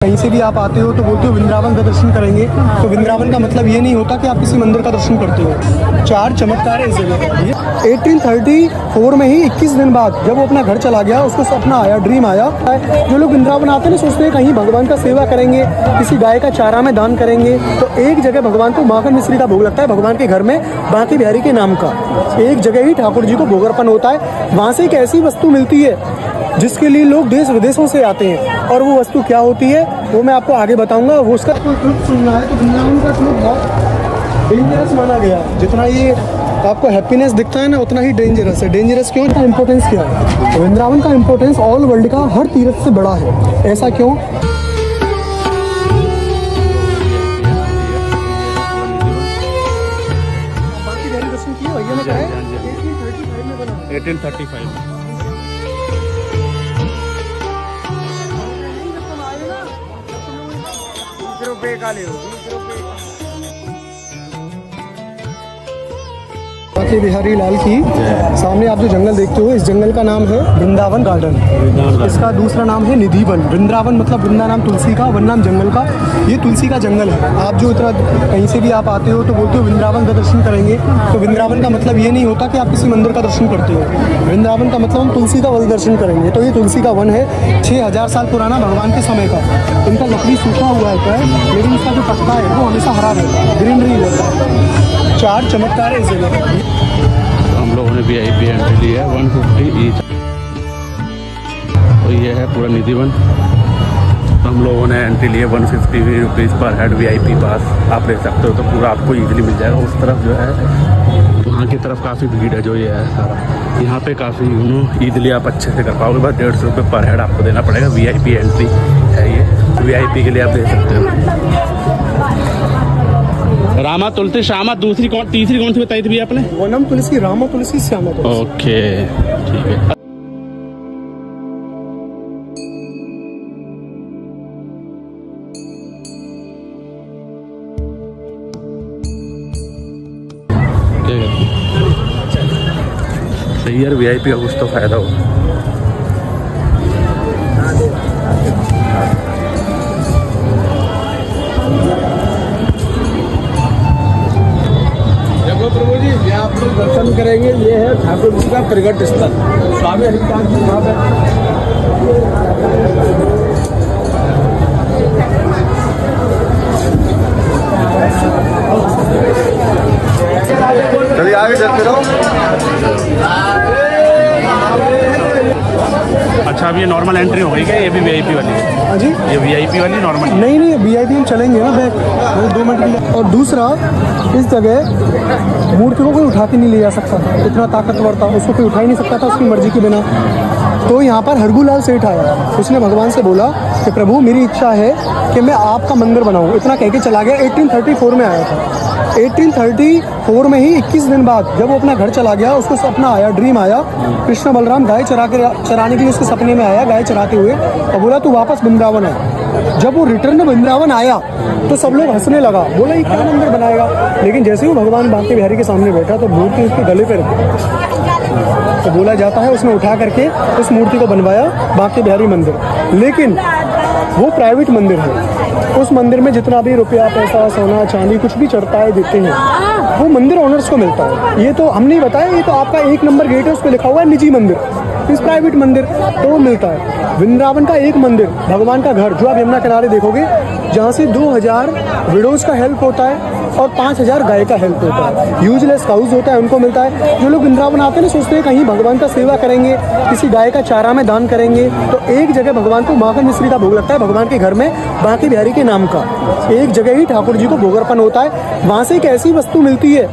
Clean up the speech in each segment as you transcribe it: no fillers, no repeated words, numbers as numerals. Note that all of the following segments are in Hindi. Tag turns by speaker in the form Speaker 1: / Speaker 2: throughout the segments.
Speaker 1: कहीं से भी आप आते हो तो बोलते हो वृंदावन का दर्शन करेंगे, तो वृंदावन का मतलब ये नहीं होता कि आप किसी मंदिर का दर्शन करते हो। चार चमत्कार है इस जगह। 1834 में ही 21 दिन बाद जब वो अपना घर चला गया, उसको सपना आया, ड्रीम आया। जो लोग वृंदावन आते हैं ना, सोचते हैं कहीं भगवान का सेवा करेंगे, किसी गाय का चारा में दान करेंगे। तो एक जगह भगवान को माखन मिश्री का भोग लगता है, भगवान के घर में बांके बिहारी के नाम का। एक जगह ही ठाकुर जी को भोग अर्पण होता है। वहाँ से एक ऐसी वस्तु मिलती है जिसके लिए लोग देश विदेशों से आते हैं, और वो वस्तु क्या होती है वो मैं आपको आगे बताऊंगा। वो उसका ट्रुथ सुनना है तो वृंदावन का ट्रुथ बहुत डेंजरस माना गया। जितना ये आपको हैप्पीनेस दिखता है ना, उतना ही डेंजरस है। डेंजरस क्यों? इसका इंपॉर्टेंस क्या है? तो वृंदावन का इंपॉर्टेंस ऑल वर्ल्ड का हर तीर्थ से बड़ा है। ऐसा क्यों? बाकी मेरी दर्शन की भैया ने कहा है 1835 में बना।
Speaker 2: 1835 रुपए का ले
Speaker 1: बांके बिहारी लाल की सामने आप जो जंगल देखते हो, इस जंगल का नाम है वृंदावन गार्डन। इसका दूसरा नाम है निधिवन। वृंदावन मतलब वृंदा नाम तुलसी का, वन नाम जंगल का। ये तुलसी का जंगल है। आप जो इतना कहीं से भी आप आते हो तो बोलते हो वृंदावन का दर्शन करेंगे, तो वृंदावन का मतलब ये नहीं होता कि आप किसी मंदिर का दर्शन करते हो। वृंदावन का मतलब हम तुलसी का वन दर्शन करेंगे। तो ये तुलसी का वन है, 6000 साल पुराना, भगवान के समय का। इनका लकड़ी सूखा हुआ है, लेकिन इसका जो पत्ता है वो हमेशा हरा रहता है, ग्रीनरी रहता है। चार चमत्कार है इस जगह।
Speaker 2: हम लोगों ने VIP एंट्री ली है 150 ईच। तो ये है पूरा निधिवन। तो हम लोगों ने एंट्री ली है 150 रुपीज़ पर हेड VIP पास आप ले सकते हो। तो पूरा आपको ईजिली मिल जाएगा। उस तरफ जो है वहाँ की तरफ काफ़ी भीड़ है, जो ये है सारा। यहाँ पे काफ़ी ईजिली आप अच्छे से कर पाओगे। बस 150 रुपये पर हेड आपको देना पड़ेगा। VIP एंट्री है ये। VIP के लिए आप दे सकते हो। रामा तुलसी श्यामा तीसरी कौन सी बताई थी भैया आपने?
Speaker 1: वनम तुलसी, रामा तुलसी, श्यामा तुलसी।
Speaker 2: ओके ठीक है। सही यार, VIP का कुछ तो फायदा हो।
Speaker 1: प्रभु जी, ये आप लोग दर्शन करेंगे। ये है ठाकुर जी का प्रगट स्थल, स्वामी हरिदास जी वहाँ पे।
Speaker 3: चलिए आगे चलते रहो।
Speaker 2: अच्छा, अब ये नॉर्मल एंट्री हो गई क्या? ये भी VIP वाली है?
Speaker 1: हाँ जी,
Speaker 2: ये VIP वाली नॉर्मल?
Speaker 1: नहीं VIP हम चलेंगे ना बैक 2 मिनट के लिए। और दूसरा, इस जगह मूर्ति को कोई उठा के नहीं ले जा सकता था, इतना ताकतवर था, उसको कोई उठा ही नहीं सकता था उसकी मर्जी के बिना। तो यहाँ पर हरगूलाल सेठ आया, उसने भगवान से बोला कि प्रभु मेरी इच्छा है कि मैं आपका मंदिर बनाऊँ। इतना कह के चला गया। 1834 में आया था। 1834 में ही 21 दिन बाद जब वो अपना घर चला गया, उसको सपना आया, ड्रीम आया। कृष्ण बलराम गाय चराने के लिए उसके सपने में आया, गाय चराते हुए, और बोला तू वापस वृंदावन आ। जब वो रिटर्न वृंदावन आया तो सब लोग हंसने लगा, बोला ये क्या मंदिर बनाएगा। लेकिन जैसे ही भगवान बांके बिहारी के सामने बैठा तो मूर्ति उसके गले पे रखी। तो बोला जाता है उसने उठा करके उस मूर्ति को बनवाया बांके बिहारी मंदिर। लेकिन वो प्राइवेट मंदिर है। उस मंदिर में जितना भी रुपया, पैसा, सोना, चांदी कुछ भी चढ़ता है, देते हैं, वो मंदिर ओनर्स को मिलता है। ये तो हम नहीं बताया, ये तो आपका 1 नंबर गेट है, उस पर लिखा हुआ है निजी मंदिर, इस प्राइवेट मंदिर, तो वो मिलता है। वृंदावन का एक मंदिर, भगवान का घर, जो आप यमुना किनारे देखोगे, जहाँ से 2000 विडोज का हेल्प होता है और 5000 गाय का हेल्प होता है। यूजलेस काउज होता है, उनको मिलता है। जो लोग वृंदावन आते हैं ना, सोचते हैं कहीं भगवान का सेवा करेंगे, किसी गाय का चारा में दान करेंगे। तो एक जगह भगवान को माखन मिश्री का भोग लगता है, भगवान के घर में बांके बिहारी के नाम का। एक जगह ही ठाकुर जी को भोग अर्पण होता है। वहाँ से एक ऐसी वस्तु मिलती है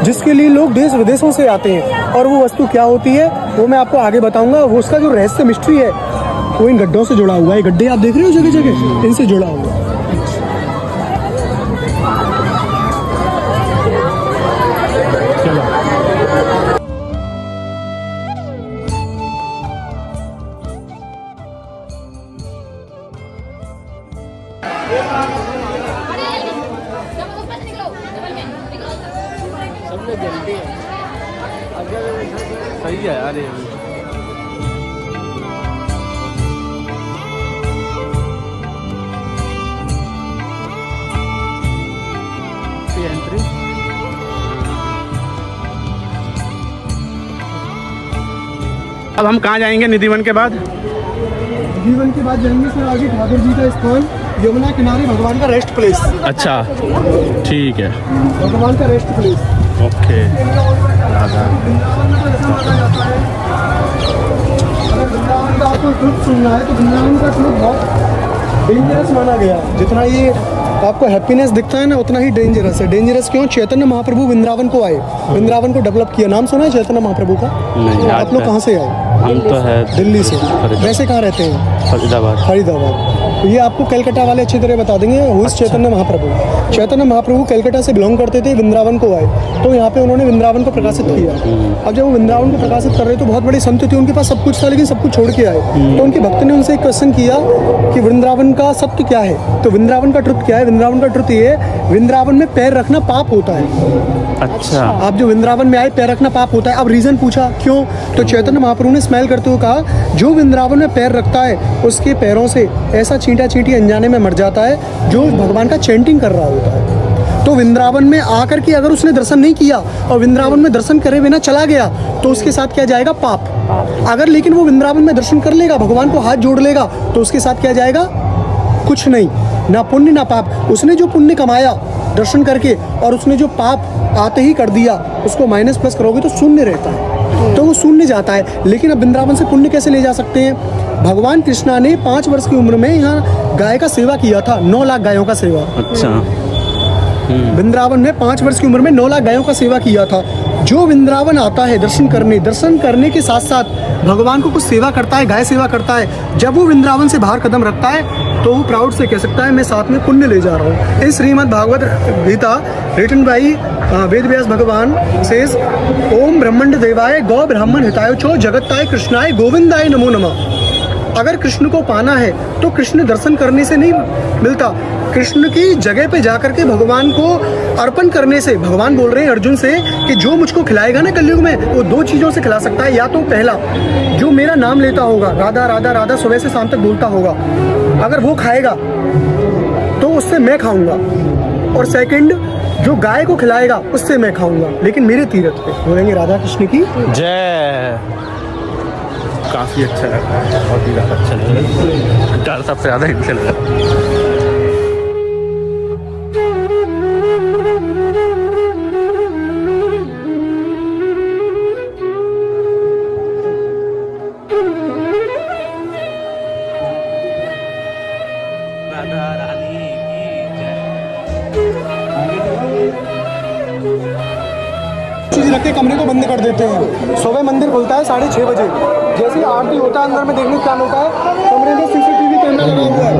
Speaker 1: जिसके लिए लोग देश विदेशों से आते हैं, और वो वस्तु क्या होती है वो मैं आपको आगे बताऊंगा। वो उसका जो रहस्य मिस्ट्री है वो इन गड्ढों से जुड़ा हुआ है। गड्ढे आप देख रहे हो जगह जगह, इनसे जुड़ा हुआ है।
Speaker 2: सही है यार ये। अब हम कहाँ जाएंगे निधिवन के बाद?
Speaker 1: जीवन के बाद जाएंगे सर आगे ठाकुर जी का स्थान, यमुना किनारे भगवान का रेस्ट प्लेस।
Speaker 2: अच्छा ठीक है,
Speaker 1: भगवान का रेस्ट प्लेस।
Speaker 2: ओके।
Speaker 1: अगर वृंदावन का आपको ट्रुथ सुनना है तो वृंदावन का ट्रुथ बहुत डेंजरस माना गया। जितना ये आपको हैप्पीनेस दिखता है ना उतना ही डेंजरस है। डेंजरस क्यों? चैतन्य महाप्रभु वृंदावन को आए, वृंदावन को डेवलप किया। नाम सुना है चैतन्य महाप्रभु का?
Speaker 2: नहीं।
Speaker 1: आप लोग कहाँ से आए?
Speaker 2: हम तो है
Speaker 1: दिल्ली से। वैसे कहाँ रहते हैं?
Speaker 2: फरीदाबाद।
Speaker 1: फरीदाबाद। तो ये आपको कलकत्ता वाले अच्छी तरह बता देंगे। हुई चैतन्य महाप्रभु। चैतन्य महाप्रभु कलकत्ता से बिलोंग करते थे, वृंदावन को आए तो यहाँ पे उन्होंने वृंदावन को प्रकाशित किया। अब जब वो वृंदावन को प्रकाशित कर रहे तो बहुत बड़े संत थे, उनके पास सब कुछ था लेकिन सब कुछ छोड़ के आए। तो उनके भक्त ने उनसे एक क्वेश्चन किया कि वृंदावन का सत्य क्या है? तो वृंदावन का ट्रुथ क्या है? वृंदावन का ट्रुथ ये है, वृंदावन में पैर रखना पाप होता है।
Speaker 2: अच्छा।
Speaker 1: आप जो वृंदावन में आए पैर रखना पाप होता है। अब रीजन पूछा क्यों? तो चैतन्य महाप्रभु ने स्माइल करते हुए कहा जो वृंदावन में पैर रखता है उसके पैरों से ऐसा चींटा चींटी अनजाने में मर जाता है जो भगवान का चैंटिंग कर रहा होता है। तो वृंदावन में आकर के अगर उसने दर्शन नहीं किया और वृंदावन में दर्शन करे बिना चला गया तो उसके साथ क्या जाएगा? पाप। अगर लेकिन वो वृंदावन में दर्शन कर लेगा, भगवान को हाथ जोड़ लेगा तो उसके साथ क्या जाएगा? कुछ नहीं, ना पुण्य ना पाप। उसने जो पुण्य कमाया दर्शन करके और उसने जो पाप आते ही कर दिया उसको माइनस प्लस करोगे तो शून्य रहता है, तो वो शून्य जाता है। लेकिन अब वृंदावन से पुण्य कैसे ले जा सकते हैं? भगवान कृष्णा ने 5 वर्ष की उम्र में यहाँ गाय का सेवा किया था, 9 लाख गायों का सेवा।
Speaker 2: अच्छा।
Speaker 1: वृंदावन में 5 वर्ष की उम्र में 9 लाख गायों का सेवा किया था। जो वृंदावन आता है दर्शन करने के साथ साथ भगवान को कुछ सेवा करता है, गाय सेवा करता है, जब वो वृंदावन से बाहर कदम रखता है तो वो प्राउड से कह सकता है मैं साथ में पुण्य ले जा रहा हूँ। इस श्रीमद् भागवत गीता रिटन बाई वेद व्यास भगवान सेज ओम ब्रह्मंड देवाय गौ ब्राह्मण हिताय चो जगत्ताय कृष्णाय गोविंदाय नमो नमः। अगर कृष्ण को पाना है तो कृष्ण दर्शन करने से नहीं मिलता, कृष्ण की जगह पे जाकर के भगवान को अर्पण करने से। भगवान बोल रहे हैं अर्जुन से कि जो मुझको खिलाएगा ना कलयुग में वो 2 चीज़ों से खिला सकता है। या तो पहला जो मेरा नाम लेता होगा, राधा राधा राधा सुबह से शाम तक बोलता होगा, अगर वो खाएगा तो उससे मैं खाऊंगा। और सेकंड जो गाय को खिलाएगा उससे मैं खाऊंगा, लेकिन मेरे तीरथ पे। बोलेंगे राधा कृष्ण की
Speaker 2: जय। काफ़ी अच्छा लगा, बहुत ही ज़्यादा अच्छा लगा, डर सबसे ज़्यादा इनसे लगा।
Speaker 1: चीज रख के कमरे को बंद कर देते हैं। सुबह मंदिर खुलता है 6:30 बजे, जैसे ही आरती होता है अंदर में देखने का होता है। कमरे में सीसीटीवी कैमरा लगा हुआ है,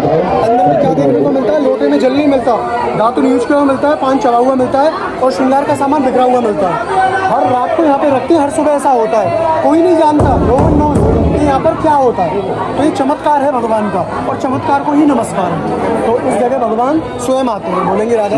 Speaker 1: अंदर में क्या देखने को मिलता है? लोटे में जल नहीं मिलता, दातुन यूज किया हुआ मिलता है, पान चढ़ा हुआ मिलता है और श्रृंगार का सामान बिखरा हुआ मिलता है। हर रात को यहाँ पे रखते हैं, हर सुबह ऐसा होता है। कोई नहीं जानता, नो वन नोज कि यहाँ पर क्या होता है। तो ये चमत्कार है भगवान का और चमत्कार को ही नमस्कार है। तो इस जगह भगवान स्वयं आते हैं। बोलेंगे राधा।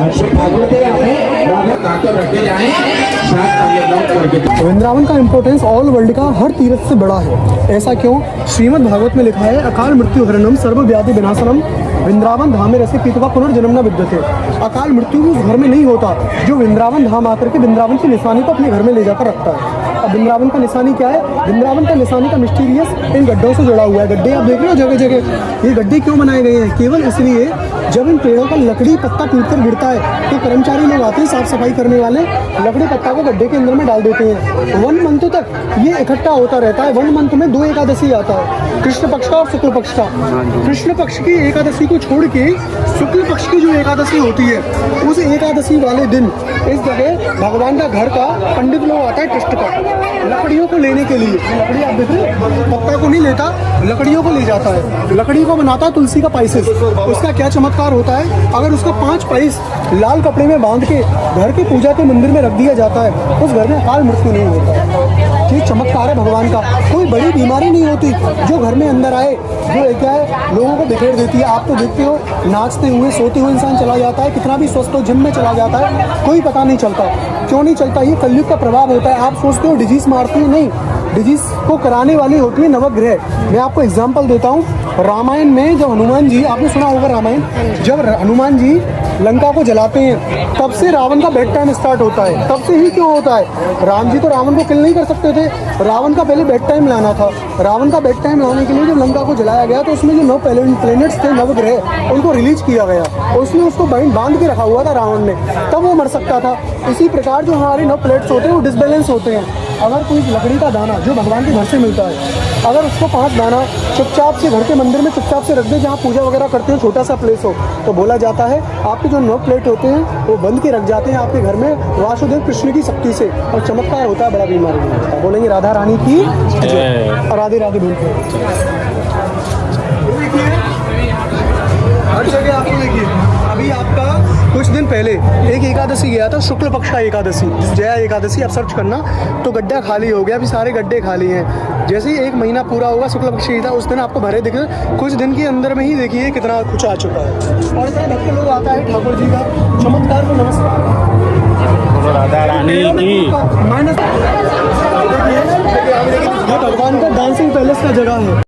Speaker 1: वृंदावन का इम्पोर्टेंस ऑल वर्ल्ड का हर तीर्थ से बड़ा है। ऐसा क्यों? श्रीमद् भागवत में लिखा है अकाल मृत्यु हरणम सर्व व्याधि विनाशनम वृंदावन धाम में रसे पीतवा पुनर्जन्म न विद्यते। अकाल मृत्यु उस घर में नहीं होता जो वृंदावन धाम आकर के वृंदावन की निशानी को अपने घर में ले जाकर रखता है। अब वृंदावन का निशानी क्या है? वृंदावन का निशानी का मिस्टीरियस इन गड्ढों से जुड़ा हुआ है। गड्ढे आप देख रहे हो जगह जगह। ये गड्ढे क्यों बनाए गए हैं? केवल इसलिए जब इन पेड़ों का लकड़ी पत्ता टूटकर गिरता है तो कर्मचारी लोग आते हैं, साफ सफाई करने वाले लकड़ी पत्ता को गड्ढे के अंदर में डाल देते हैं। 1 मंथ तक ये इकट्ठा होता रहता है। 1 मंथ में 2 एकादशी आता है, कृष्ण पक्ष का और शुक्ल पक्ष का। कृष्ण पक्ष की एकादशी को छोड़ के शुक्ल पक्ष की जो एकादशी होती है उस एकादशी वाले दिन इस जगह भगवान का घर का पंडित लोग आता है ट्रस्ट का लकड़ियों को लेने के लिए। लकड़ी आप देख रहे हो, पत्ता को नहीं लेता, लकड़ियों को ले जाता है। लकड़ी को बनाता है तुलसी का पाइसेस। उसका क्या चमत्कार होता है? अगर उसका 5 पाइस लाल कपड़े में बांध के घर की पूजा के मंदिर में रख दिया जाता है उस घर में अकाल मृत्यु नहीं होता। ये चमत्कार है भगवान का। कोई बड़ी बीमारी नहीं होती जो घर में अंदर आए, जो क्या है लोगों को बिखेर देती है। आप तो देखते हो नाचते हुए सोते हुए इंसान चला जाता है, कितना भी स्वस्थ हो जिम में चला जाता है, कोई पता नहीं चलता। क्यों नहीं चलता? ये कलयुग का प्रभाव होता है। आप सोचते हो डिजीज मारती है, नहीं, डिजीज को कराने वाली होती है नवग्रह। मैं आपको एग्जांपल देता हूँ, रामायण में जब हनुमान जी, आपने सुना होगा रामायण, जब हनुमान जी लंका को जलाते हैं तब से रावण का बेड टाइम स्टार्ट होता है। तब से ही क्यों होता है? राम जी तो रावण को किल नहीं कर सकते थे, रावण का पहले बेड टाइम लाना था। रावण का बेड टाइम लाने के लिए जब लंका को जलाया गया तो उसमें जो 9 प्लेनेट्स थे, नवग्रह, उनको रिलीज किया गया और उसने उसको बांध के रखा हुआ था रावण ने, तब वो मर सकता था। इसी प्रकार जो हमारे 9 प्लेट्स होते हैं वो डिसबैलेंस होते हैं। अगर कोई लकड़ी का दाना जो भगवान के घर से मिलता है, अगर उसको 5 दाना चुपचाप से घर के मंदिर में चुपचाप से रख दे जहाँ पूजा वगैरह करते हैं, छोटा सा प्लेस हो, तो बोला जाता है आपके जो 9 प्लेट होते हैं वो बंद के रख जाते हैं आपके घर में वासुदेव कृष्ण की शक्ति से, और चमत्कार होता है, बड़ा बीमारी नहीं होता। बोलेंगे राधा रानी की जय। राधे राधे बोलते हैं। हर जगह आपको देखिए, अभी आपका कुछ दिन पहले एक एकादशी गया था, शुक्ल पक्ष का एकादशी, जया एकादशी, आप सर्च करना तो गड्ढा खाली हो गया। अभी सारे गड्ढे खाली हैं। जैसे ही 1 महीना पूरा होगा, शुक्ल पक्ष ही था, उस दिन आपको भरे दिखे, कुछ दिन के अंदर में ही देखिए कितना कुछ आ चुका है। और इतना भक्त लोग आता है ठाकुर जी का चमत्कार को नमस्कार।
Speaker 2: राधा रानी की
Speaker 1: माइनस